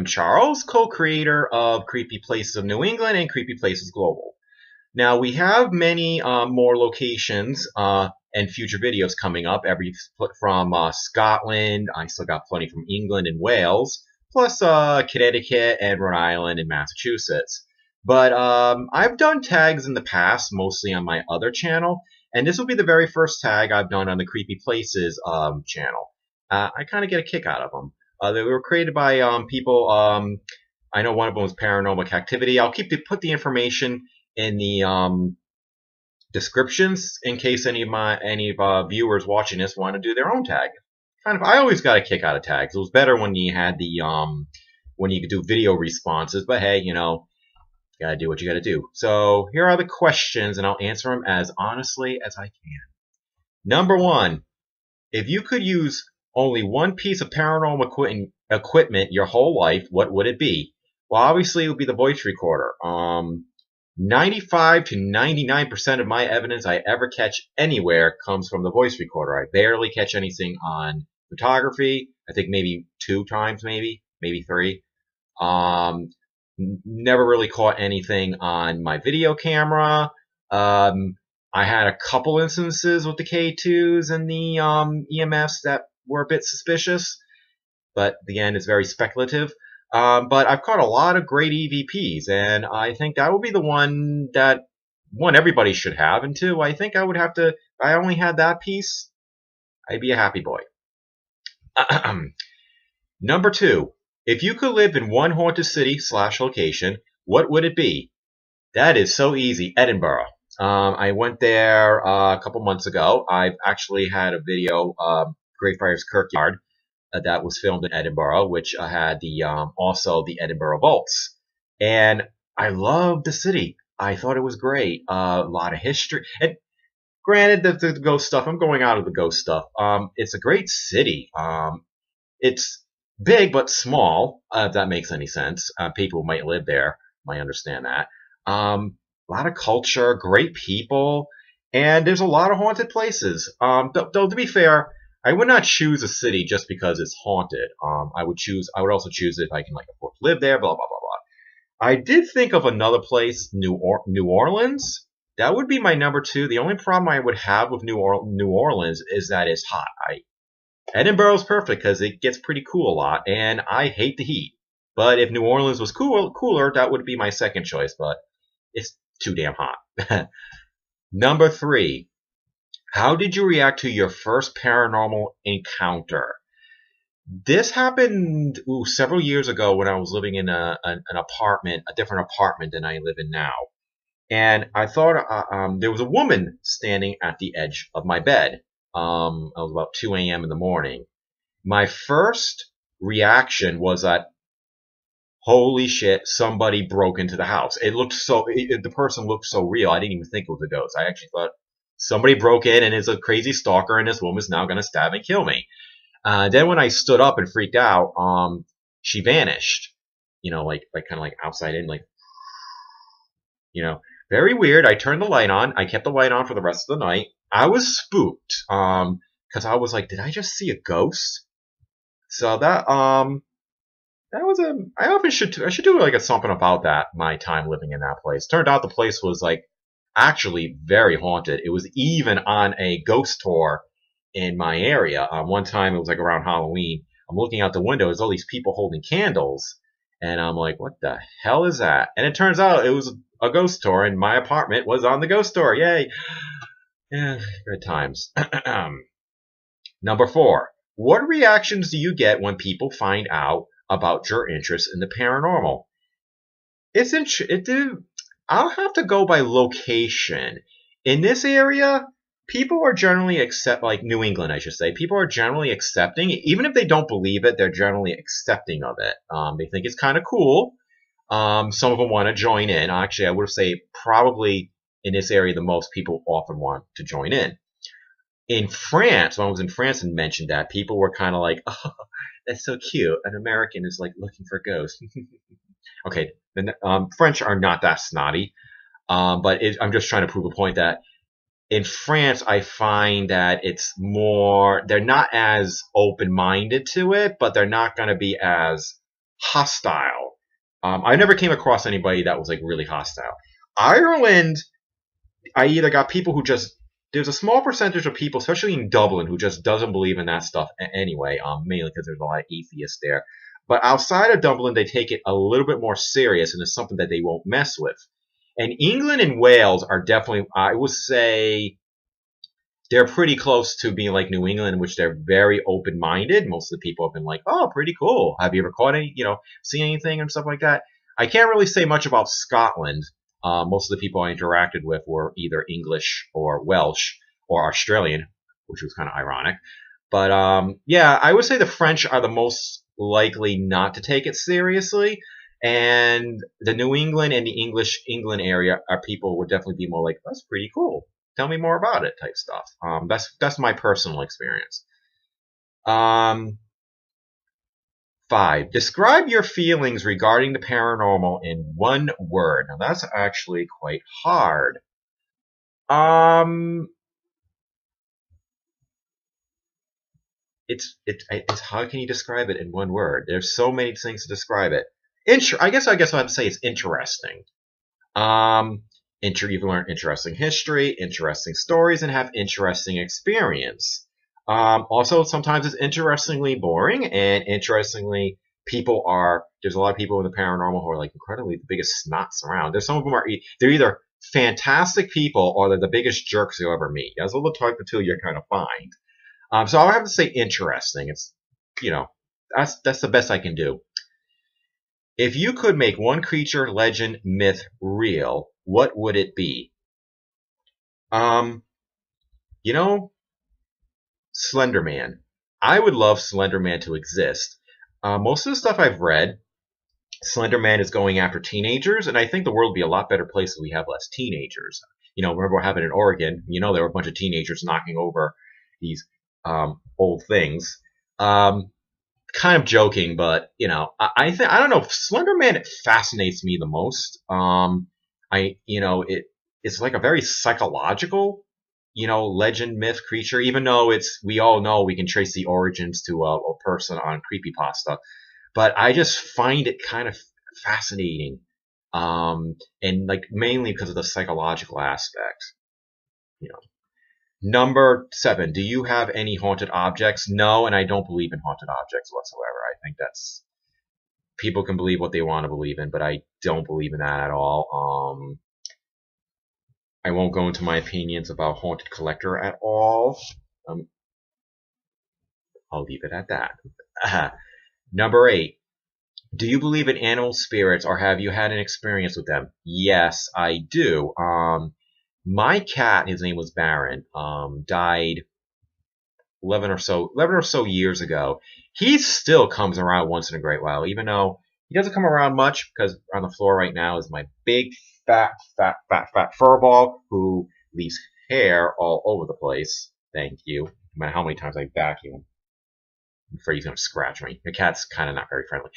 I'm Charles, co-creator of Creepy Places of New England and Creepy Places Global. Now, we have many more locations and future videos coming up, from Scotland. I still got plenty from England and Wales, plus Connecticut and Rhode Island and Massachusetts. But I've done tags in the past, mostly on my other channel, and this will be the very first tag I've done on the Creepy Places channel. I kind of get a kick out of them. They were created by people. I know one of them was Paranormal Activity. I'll put the information in the descriptions in case any of viewers watching this want to do their own tag. I always got a kick out of tags. It was better when you had the when you could do video responses. But hey, you gotta do what you gotta do. So here are the questions, and I'll answer them as honestly as I can. Number 1, if you could use only one piece of paranormal equipment your whole life, what would it be? Well, obviously it would be the voice recorder. 95 to 99% of my evidence I ever catch anywhere comes from the voice recorder. I barely catch anything on photography. I think maybe 2 times, maybe 3. Never really caught anything on my video camera. I had a couple instances with the K2s and the EMFs that were a bit suspicious, but again, it's very speculative. But I've caught a lot of great EVPs, and I think that would be the one that, one, everybody should have, and 2, I think I would have to, if I only had that piece, I'd be a happy boy. Number 2, if you could live in one haunted city / location, what would it be? That is so easy. Edinburgh. I went there a couple months ago. I've actually had a video, Greyfriars Kirkyard, that was filmed in Edinburgh, which had the also the Edinburgh Vaults. And I loved the city. I thought it was great. A lot of history. And granted, the ghost stuff, I'm going out of the ghost stuff. It's a great city. It's big but small, if that makes any sense. People who might live there might understand that. A lot of culture, great people, and there's a lot of haunted places. Though to be fair, I would not choose a city just because it's haunted. I would also choose it if I can afford to live there. Blah blah blah blah. I did think of another place, New Orleans. That would be my number 2. The only problem I would have with New Orleans is that it's hot. Edinburgh's perfect because it gets pretty cool a lot, and I hate the heat. But if New Orleans was cooler, that would be my second choice. But it's too damn hot. Number 3. How did you react to your first paranormal encounter? This happened several years ago when I was living in an apartment, a different apartment than I live in now. And I thought there was a woman standing at the edge of my bed. It was about 2 a.m. in the morning. My first reaction was that, holy shit, somebody broke into the house. The person looked so real, I didn't even think it was a ghost. I actually thought somebody broke in and is a crazy stalker, and this woman's now going to stab and kill me. Then when I stood up and freaked out, she vanished. Kind of outside in, very weird. I turned the light on. I kept the light on for the rest of the night. I was spooked, because I was like, did I just see a ghost? So that was I should do something about that, my time living in that place. Turned out the place was actually very haunted. It was even on a ghost tour in my area. One time it was around Halloween. I'm looking out the window, there's all these people holding candles, and I'm like, what the hell is that? And it turns out it was a ghost tour, and my apartment was on the ghost tour. Yay! Yeah, good times. Number 4. What reactions do you get when people find out about your interest in the paranormal? I'll have to go by location. In this area, people are generally New England, I should say. People are generally accepting, even if they don't believe it. They're generally accepting of it. They think it's kind of cool. Some of them want to join in. Actually, I would say probably in this area, the most people often want to join in. In France, when I was in France and mentioned that, people were kind of like, oh, that's so cute. An American is looking for ghosts. Okay, the French are not that snotty, but I'm just trying to prove a point that in France, I find that it's more, they're not as open-minded to it, but they're not going to be as hostile. I never came across anybody that was like really hostile. Ireland, I either got people who just there's a small percentage of people, especially in Dublin, who just doesn't believe in that stuff anyway. Mainly because there's a lot of atheists there. But outside of Dublin, they take it a little bit more serious, and it's something that they won't mess with. And England and Wales are definitely, I would say, they're pretty close to being like New England, in which they're very open-minded. Most of the people have been like, "Oh, pretty cool. Have you ever caught any, seen anything and stuff like that?" I can't really say much about Scotland. Most of the people I interacted with were either English or Welsh or Australian, which was kind of ironic. But yeah, I would say the French are the most likely not to take it seriously, and the New England and the English England area are people would definitely be more like, "That's pretty cool. Tell me more about it," type stuff. That's my personal experience. Um, 5. Describe your feelings regarding the paranormal in one word. Now that's actually quite hard. Um, it's how can you describe it in one word? There's so many things to describe it. I guess I have to say it's interesting. Um, you've learned interesting history, interesting stories, and have interesting experience. Also, sometimes it's interestingly boring, and interestingly, there's a lot of people in the paranormal who are like incredibly the biggest snots around. There's some of them they're either fantastic people or they're the biggest jerks you'll ever meet. Those are the type of two you're kind of find. So I have to say interesting. It's, that's the best I can do. If you could make one creature, legend, myth real, what would it be? Um, you know, Slender Man. I would love Slender Man to exist. Most of the stuff I've read, Slender Man is going after teenagers, and I think the world would be a lot better place if we have less teenagers. Remember what happened in Oregon? There were a bunch of teenagers knocking over these old things. Kind of joking, but I think I don't know. Slender Man, it fascinates me the most. It's like a very psychological, legend, myth, creature. Even though we all know we can trace the origins to a person on creepypasta, but I just find it kind of fascinating, and like mainly because of the psychological aspects. You know. Number 7. Do you have any haunted objects? No, and I don't believe in haunted objects whatsoever. I think that's people can believe what they want to believe in, but I don't believe in that at all. I won't go into my opinions about Haunted Collector at all. I'll leave it at that. Number 8. Do you believe in animal spirits, or have you had an experience with them? Yes, I do. My cat, his name was Baron, died 11 or so years ago. He still comes around once in a great while, even though he doesn't come around much, because on the floor right now is my big, fat fur ball who leaves hair all over the place. Thank you. No matter how many times I vacuum, I'm afraid he's going to scratch me. The cat's kind of not very friendly.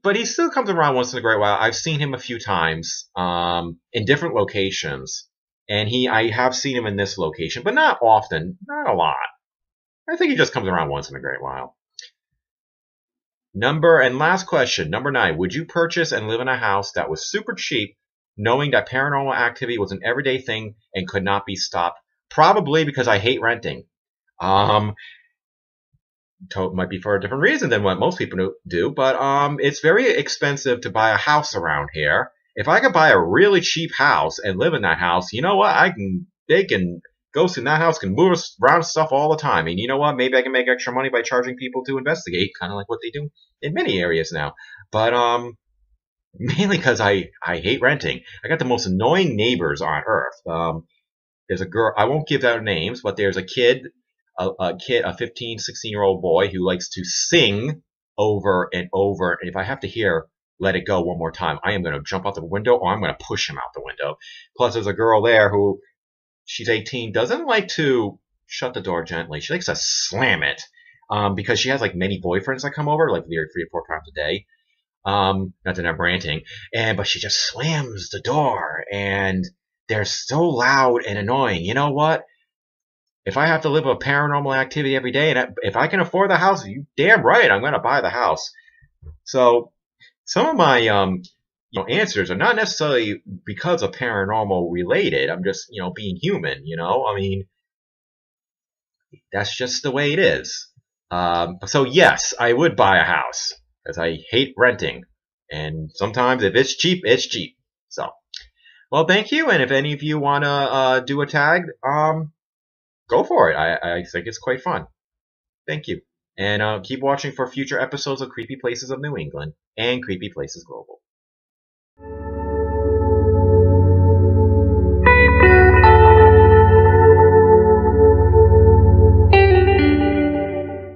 But he still comes around once in a great while. I've seen him a few times in different locations, and I have seen him in this location, but not often, not a lot. I think he just comes around once in a great while. Last question, number 9. Would you purchase and live in a house that was super cheap, knowing that paranormal activity was an everyday thing and could not be stopped? Probably, because I hate renting. Might be for a different reason than what most people do, but it's very expensive to buy a house around here. If I could buy a really cheap house and live in that house, you know what? Ghosts in that house can move around stuff all the time. And you know what? Maybe I can make extra money by charging people to investigate, kind of like what they do in many areas now. But mainly because I hate renting. I got the most annoying neighbors on earth. There's a girl, I won't give out names, but there's a kid, a 15, 16-year-old boy who likes to sing over and over. And if I have to hear Let It Go one more time, I am going to jump out the window or I'm going to push him out the window. Plus, there's a girl there who, she's 18, doesn't like to shut the door gently. She likes to slam it because she has like many boyfriends that come over, like 3 or 4 times a day. Not that I'm ranting, but she just slams the door, and they're so loud and annoying. You know what? If I have to live a paranormal activity every day, and if I can afford the house, you damn right I'm going to buy the house. So some of my answers are not necessarily because of paranormal related. I'm just being human. I mean, that's just the way it is. So yes, I would buy a house because I hate renting, and sometimes if it's cheap, it's cheap. So well, thank you. And if any of you want to do a tag, go for it. I think it's quite fun. Thank you. And keep watching for future episodes of Creepy Places of New England and Creepy Places Global.